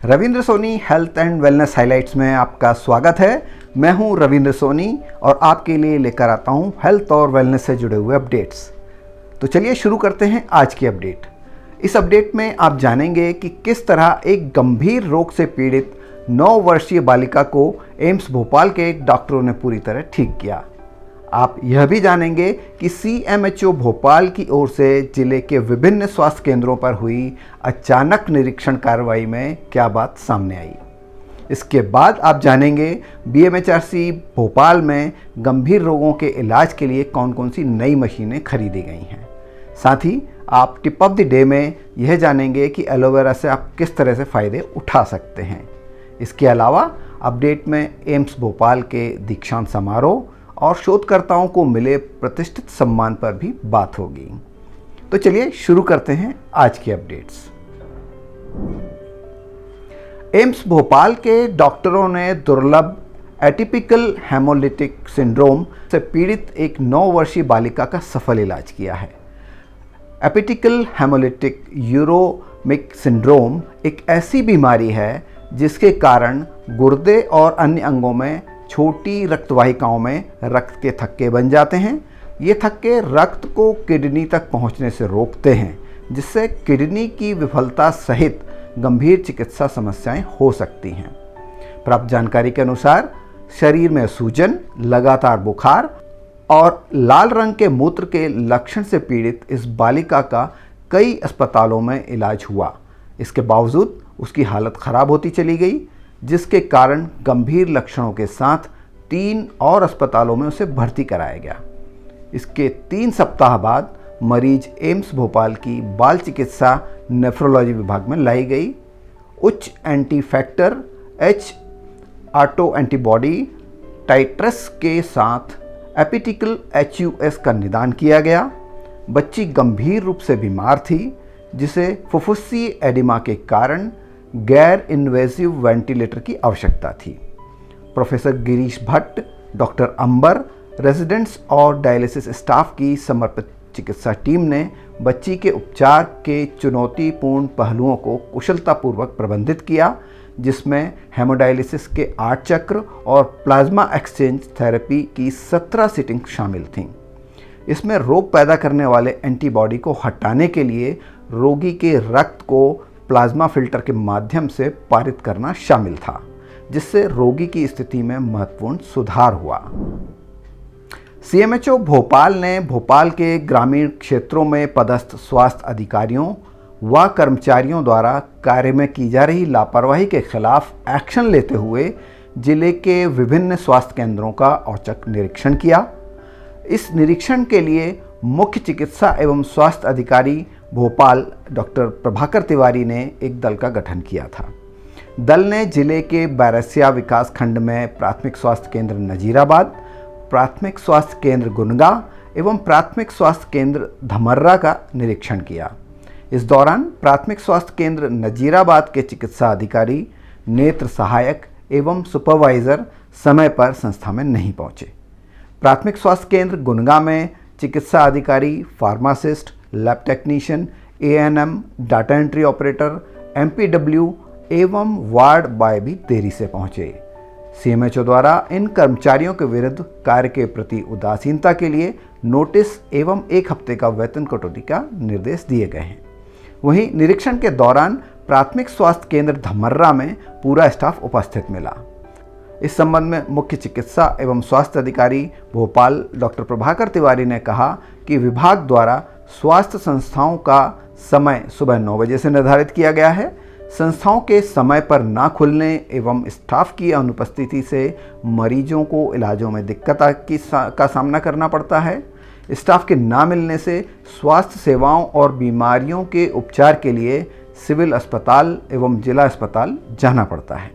Ravindra Soni health and wellness highlights में आपका स्वागत है। मैं हूं रविंद्र सोनी और आपके लिए लेकर आता हूं हेल्थ और वेलनेस से जुड़े हुए अपडेट्स। तो चलिए शुरू करते हैं आज की अपडेट। इस अपडेट में आप जानेंगे कि किस तरह एक गंभीर रोग से पीड़ित 9 वर्षीय बालिका को एम्स भोपाल के डॉक्टरों ने पूरी तरह ठीक किया। आप यह भी जानेंगे कि CMHO भोपाल की ओर से जिले के विभिन्न स्वास्थ्य केंद्रों पर हुई अचानक निरीक्षण कार्रवाई में क्या बात सामने आई। इसके बाद आप जानेंगे BMHRC भोपाल में गंभीर रोगों के इलाज के लिए कौन कौन सी नई मशीनें खरीदी गई हैं। साथ ही आप टिप ऑफ द डे में यह जानेंगे कि एलोवेरा से आप किस तरह से फ़ायदे उठा सकते हैं। इसके अलावा अपडेट में एम्स भोपाल के दीक्षांत समारोह और शोधकर्ताओं को मिले प्रतिष्ठित सम्मान पर भी बात होगी। तो चलिए शुरू करते हैं आज की अपडेट्स। एम्स भोपाल के डॉक्टरों ने दुर्लभ एटिपिकल हेमोलिटिक सिंड्रोम से पीड़ित एक 9 वर्षीय बालिका का सफल इलाज किया है। एपिटिकल हेमोलिटिक यूरोमिक सिंड्रोम एक ऐसी बीमारी है जिसके कारण गुर्दे और अन्य अंगों में छोटी रक्तवाहिकाओं में रक्त के थक्के बन जाते हैं। ये थक्के रक्त को किडनी तक पहुंचने से रोकते हैं, जिससे किडनी की विफलता सहित गंभीर चिकित्सा समस्याएं हो सकती हैं। प्राप्त जानकारी के अनुसार शरीर में सूजन, लगातार बुखार और लाल रंग के मूत्र के लक्षण से पीड़ित इस बालिका का कई अस्पतालों में इलाज हुआ। इसके बावजूद उसकी हालत खराब होती चली गई, जिसके कारण गंभीर लक्षणों के साथ 3 और अस्पतालों में उसे भर्ती कराया गया। इसके 3 सप्ताह बाद मरीज एम्स भोपाल की बाल चिकित्सा नेफ्रोलॉजी विभाग में लाई गई। उच्च anti factor H auto antibody titres के साथ एपिटिकल HUS का निदान किया गया। बच्ची गंभीर रूप से बीमार थी, जिसे फुफ्फुसी एडिमा के कारण गैर इन्वेसिव वेंटिलेटर की आवश्यकता थी। प्रोफेसर गिरीश भट्ट, डॉक्टर अंबर, रेजिडेंट्स और डायलिसिस स्टाफ की समर्पित चिकित्सा टीम ने बच्ची के उपचार के चुनौतीपूर्ण पहलुओं को कुशलतापूर्वक प्रबंधित किया, जिसमें हेमोडायलिसिस के 8 चक्र और प्लाज्मा एक्सचेंज थेरेपी की 17 सीटिंग शामिल थीं। इसमें रोग पैदा करने वाले एंटीबॉडी को हटाने के लिए रोगी के रक्त को प्लाज्मा फिल्टर के माध्यम से पारित करना शामिल था, जिससे रोगी की स्थिति में महत्वपूर्ण सुधार हुआ। CMHO भोपाल ने भोपाल के ग्रामीण क्षेत्रों में पदस्थ स्वास्थ्य अधिकारियों व कर्मचारियों द्वारा कार्य में की जा रही लापरवाही के खिलाफ एक्शन लेते हुए जिले के विभिन्न स्वास्थ्य केंद्रों का औचक निरीक्षण किया। इस निरीक्षण के लिए मुख्य चिकित्सा एवं स्वास्थ्य अधिकारी भोपाल डॉक्टर प्रभाकर तिवारी ने एक दल का गठन किया था। दल ने जिले के बैरसिया विकास खंड में प्राथमिक स्वास्थ्य केंद्र नजीराबाद, प्राथमिक स्वास्थ्य केंद्र गुनगा एवं प्राथमिक स्वास्थ्य केंद्र धमर्रा का निरीक्षण किया। इस दौरान प्राथमिक स्वास्थ्य केंद्र नजीराबाद के चिकित्सा अधिकारी, नेत्र सहायक एवं सुपरवाइज़र समय पर संस्था में नहीं पहुंचे। प्राथमिक स्वास्थ्य केंद्र गुनगा में चिकित्सा अधिकारी, pharmacist, lab technician, ANM, data entry operator, MPW एवं वार्ड बॉय भी देरी से पहुंचे। CMHO द्वारा इन कर्मचारियों के विरुद्ध कार्य के प्रति उदासीनता के लिए नोटिस एवं 1 हफ्ते का वेतन कटौती का निर्देश दिए गए हैं। वहीं निरीक्षण के दौरान प्राथमिक स्वास्थ्य केंद्र धमर्रा में पूरा स्टाफ उपस्थित मिला। इस संबंध में मुख्य चिकित्सा एवं स्वास्थ्य अधिकारी भोपाल डॉक्टर प्रभाकर तिवारी ने कहा कि विभाग द्वारा स्वास्थ्य संस्थाओं का समय सुबह 9 बजे से निर्धारित किया गया है। संस्थाओं के समय पर ना खुलने एवं स्टाफ की अनुपस्थिति से मरीजों को इलाजों में दिक्कत का सामना करना पड़ता है। स्टाफ के ना मिलने से स्वास्थ्य सेवाओं और बीमारियों के उपचार के लिए सिविल अस्पताल एवं जिला अस्पताल जाना पड़ता है।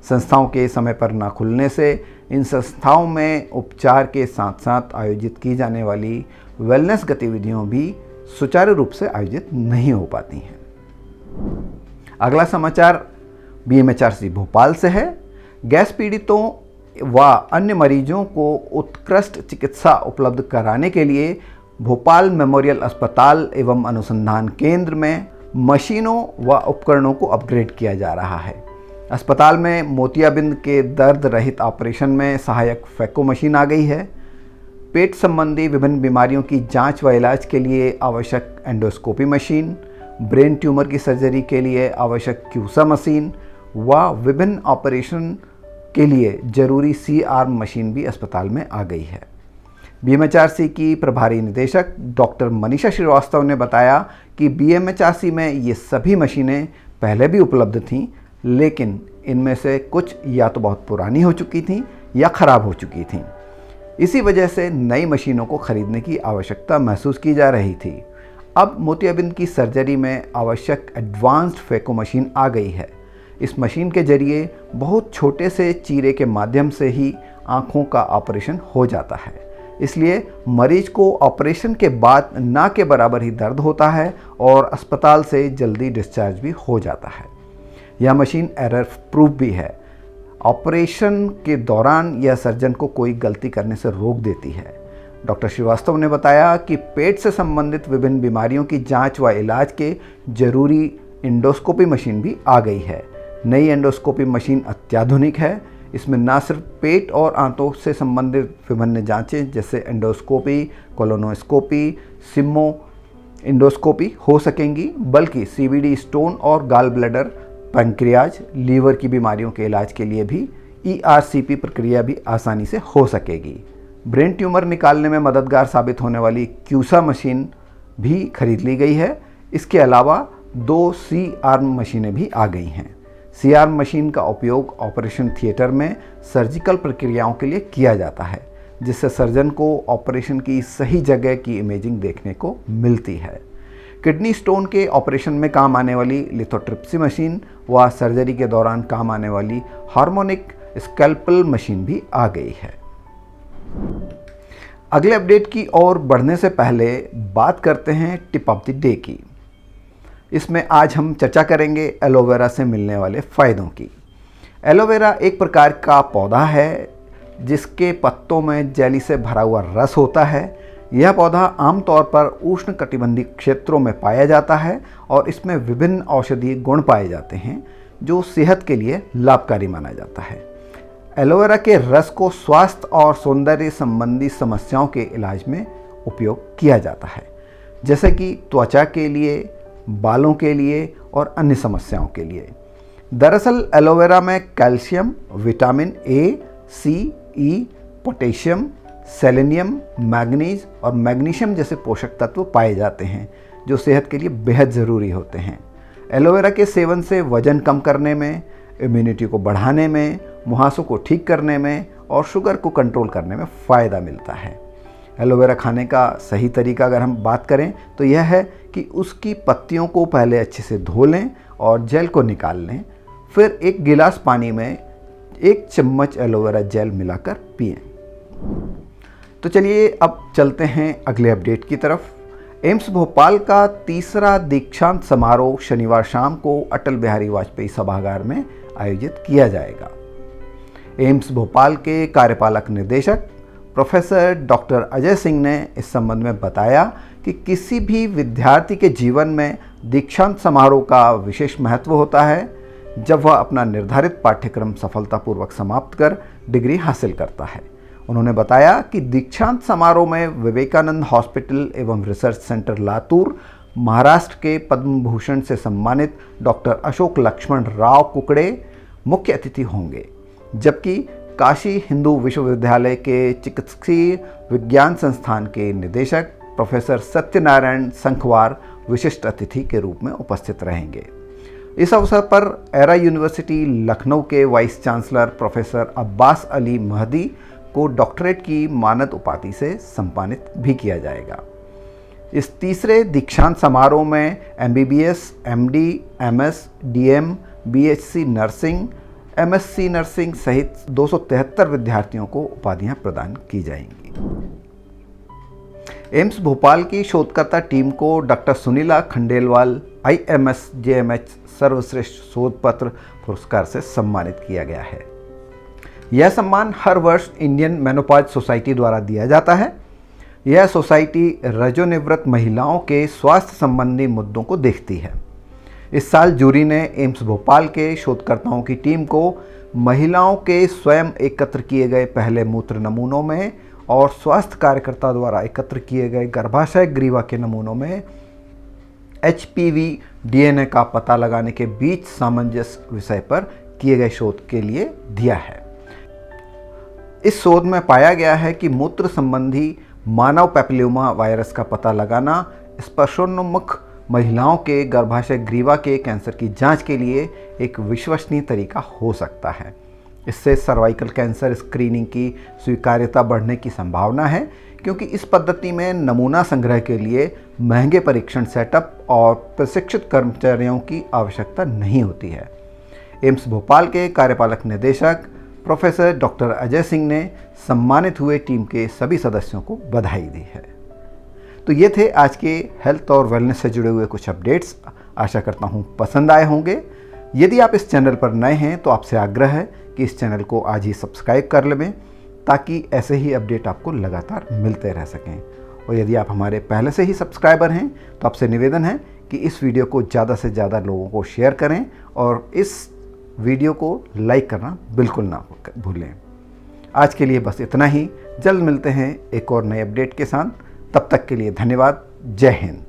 संस्थाओं के समय पर ना खुलने से इन संस्थाओं में उपचार के साथ साथ आयोजित की जाने वाली वेलनेस गतिविधियों भी सुचारू रूप से आयोजित नहीं हो पाती हैं। अगला समाचार BMHRC भोपाल से है। गैस पीड़ितों व अन्य मरीजों को उत्कृष्ट चिकित्सा उपलब्ध कराने के लिए भोपाल मेमोरियल अस्पताल एवं अनुसंधान केंद्र में मशीनों व उपकरणों को अपग्रेड किया जा रहा है। अस्पताल में मोतियाबिंद के दर्द रहित ऑपरेशन में सहायक फैको मशीन आ गई है। पेट संबंधी विभिन्न बीमारियों की जांच व इलाज के लिए आवश्यक एंडोस्कोपी मशीन, ब्रेन ट्यूमर की सर्जरी के लिए आवश्यक क्यूसा मशीन व विभिन्न ऑपरेशन के लिए जरूरी सी-आर्म मशीन भी अस्पताल में आ गई है। बीएमएचआरसी की प्रभारी निदेशक डॉक्टर मनीषा श्रीवास्तव ने बताया कि बीएमएचआरसी में ये सभी मशीनें पहले भी उपलब्ध थीं, लेकिन इनमें से कुछ या तो बहुत पुरानी हो चुकी थीं या ख़राब हो चुकी थीं। इसी वजह से नई मशीनों को खरीदने की आवश्यकता महसूस की जा रही थी। अब मोतियाबिंद की सर्जरी में आवश्यक एडवांस्ड फैको मशीन आ गई है। इस मशीन के जरिए बहुत छोटे से चीरे के माध्यम से ही आँखों का ऑपरेशन हो जाता है। इसलिए मरीज को ऑपरेशन के बाद ना के बराबर ही दर्द होता है और अस्पताल से जल्दी डिस्चार्ज भी हो जाता है। यह मशीन एरर प्रूफ भी है। ऑपरेशन के दौरान यह सर्जन को कोई गलती करने से रोक देती है। डॉक्टर श्रीवास्तव ने बताया कि पेट से संबंधित विभिन्न बीमारियों की जांच व इलाज के जरूरी एंडोस्कोपी मशीन भी आ गई है। नई एंडोस्कोपी मशीन अत्याधुनिक है। इसमें न सिर्फ पेट और आंतों से संबंधित विभिन्न जांचें जैसे एंडोस्कोपी, कोलोनोस्कोपी, सिमो एंडोस्कोपी हो सकेंगी, बल्कि सीवीडी स्टोन और गाल ब्लैडर, पैंक्रियाज, लीवर की बीमारियों के इलाज के लिए भी ईआरसीपी प्रक्रिया भी आसानी से हो सकेगी। ब्रेन ट्यूमर निकालने में मददगार साबित होने वाली क्यूसा मशीन भी खरीद ली गई है। इसके अलावा 2 सी-आर्म मशीनें भी आ गई हैं। सी-आर्म मशीन का उपयोग ऑपरेशन थिएटर में सर्जिकल प्रक्रियाओं के लिए किया जाता है, जिससे सर्जन को ऑपरेशन की सही जगह की इमेजिंग देखने को मिलती है। किडनी स्टोन के ऑपरेशन में काम आने वाली लिथोट्रिप्सी मशीन व सर्जरी के दौरान काम आने वाली हार्मोनिक स्कैल्पल मशीन भी आ गई है। अगले अपडेट की ओर बढ़ने से पहले बात करते हैं टिप ऑफ द डे की। इसमें आज हम चर्चा करेंगे एलोवेरा से मिलने वाले फ़ायदों की। एलोवेरा एक प्रकार का पौधा है जिसके पत्तों में जेली से भरा हुआ रस होता है। यह पौधा आमतौर पर उष्णकटिबंधीय क्षेत्रों में पाया जाता है और इसमें विभिन्न औषधीय गुण पाए जाते हैं जो सेहत के लिए लाभकारी माना जाता है। एलोवेरा के रस को स्वास्थ्य और सौंदर्य संबंधी समस्याओं के इलाज में उपयोग किया जाता है, जैसे कि त्वचा के लिए, बालों के लिए और अन्य समस्याओं के लिए। दरअसल एलोवेरा में calcium, vitamin A, C, E, potassium, selenium, manganese और मैग्नीशियम जैसे पोषक तत्व पाए जाते हैं जो सेहत के लिए बेहद ज़रूरी होते हैं। एलोवेरा के सेवन से वजन कम करने में, इम्यूनिटी को बढ़ाने में, मुहासों को ठीक करने में और शुगर को कंट्रोल करने में फ़ायदा मिलता है। एलोवेरा खाने का सही तरीका अगर हम बात करें तो यह है कि उसकी पत्तियों को पहले अच्छे से धो लें और जेल को निकाल लें। फिर एक गिलास पानी में 1 चम्मच एलोवेरा जेल मिलाकर पिएं। तो चलिए अब चलते हैं अगले अपडेट की तरफ। एम्स भोपाल का तीसरा दीक्षांत समारोह शनिवार शाम को अटल बिहारी वाजपेयी सभागार में आयोजित किया जाएगा। एम्स भोपाल के कार्यपालक निदेशक प्रोफेसर डॉक्टर अजय सिंह ने इस संबंध में बताया कि किसी भी विद्यार्थी के जीवन में दीक्षांत समारोह का विशेष महत्व होता है जब वह अपना निर्धारित पाठ्यक्रम सफलतापूर्वक समाप्त कर डिग्री हासिल करता है। उन्होंने बताया कि दीक्षांत समारोह में विवेकानंद हॉस्पिटल एवं रिसर्च सेंटर लातूर, महाराष्ट्र के पद्म भूषण से सम्मानित डॉक्टर अशोक लक्ष्मण राव कुकड़े मुख्य अतिथि होंगे, जबकि काशी हिंदू विश्वविद्यालय के चिकित्सकीय विज्ञान संस्थान के निदेशक प्रोफेसर सत्यनारायण संखवार विशिष्ट अतिथि के रूप में उपस्थित रहेंगे। इस अवसर पर एरा यूनिवर्सिटी लखनऊ के vice chancellor professor Abbas Ali Mahdi को डॉक्टरेट की मानद उपाधि से सम्मानित भी किया जाएगा। इस तीसरे दीक्षांत समारोह में MBBS, MD, MS, DM, BSc nursing, MSc nursing सहित 273 विद्यार्थियों को उपाधियां प्रदान की जाएंगी। एम्स भोपाल की शोधकर्ता टीम को डॉक्टर सुनीला खंडेलवाल आईएमएस जेएमएच सर्वश्रेष्ठ शोध पत्र पुरस्कार से सम्मानित किया गया है। यह सम्मान हर वर्ष इंडियन मेनोपॉज सोसाइटी द्वारा दिया जाता है। यह सोसाइटी रजोनिवृत्त महिलाओं के स्वास्थ्य संबंधी मुद्दों को देखती है। इस साल जूरी ने एम्स भोपाल के शोधकर्ताओं की टीम को महिलाओं के स्वयं एकत्र किए गए पहले मूत्र नमूनों में और स्वास्थ्य कार्यकर्ता द्वारा एकत्र किए गए गर्भाशय ग्रीवा के नमूनों में HPV DNA का पता लगाने के बीच सामंजस्य विषय पर किए गए शोध के लिए दिया है। इस शोध में पाया गया है कि मूत्र संबंधी मानव पैपिलोमा वायरस का पता लगाना स्पर्शोन्मुख महिलाओं के गर्भाशय ग्रीवा के कैंसर की जांच के लिए एक विश्वसनीय तरीका हो सकता है। इससे सर्वाइकल कैंसर स्क्रीनिंग की स्वीकार्यता बढ़ने की संभावना है, क्योंकि इस पद्धति में नमूना संग्रह के लिए महंगे परीक्षण सेटअप और प्रशिक्षित कर्मचारियों की आवश्यकता नहीं होती है। एम्स भोपाल के कार्यपालक निदेशक प्रोफेसर डॉक्टर अजय सिंह ने सम्मानित हुए टीम के सभी सदस्यों को बधाई दी है। तो ये थे आज के हेल्थ और वेलनेस से जुड़े हुए कुछ अपडेट्स। आशा करता हूँ पसंद आए होंगे। यदि आप इस चैनल पर नए हैं तो आपसे आग्रह है कि इस चैनल को आज ही सब्सक्राइब कर लें, ताकि ऐसे ही अपडेट आपको लगातार मिलते रह सकें। और यदि आप हमारे पहले से ही सब्सक्राइबर हैं तो आपसे निवेदन है कि इस वीडियो को ज़्यादा से ज़्यादा लोगों को शेयर करें और इस वीडियो को लाइक करना बिल्कुल ना भूलें। आज के लिए बस इतना ही। जल्द मिलते हैं एक और नए अपडेट के साथ। तब तक के लिए धन्यवाद। जय हिंद।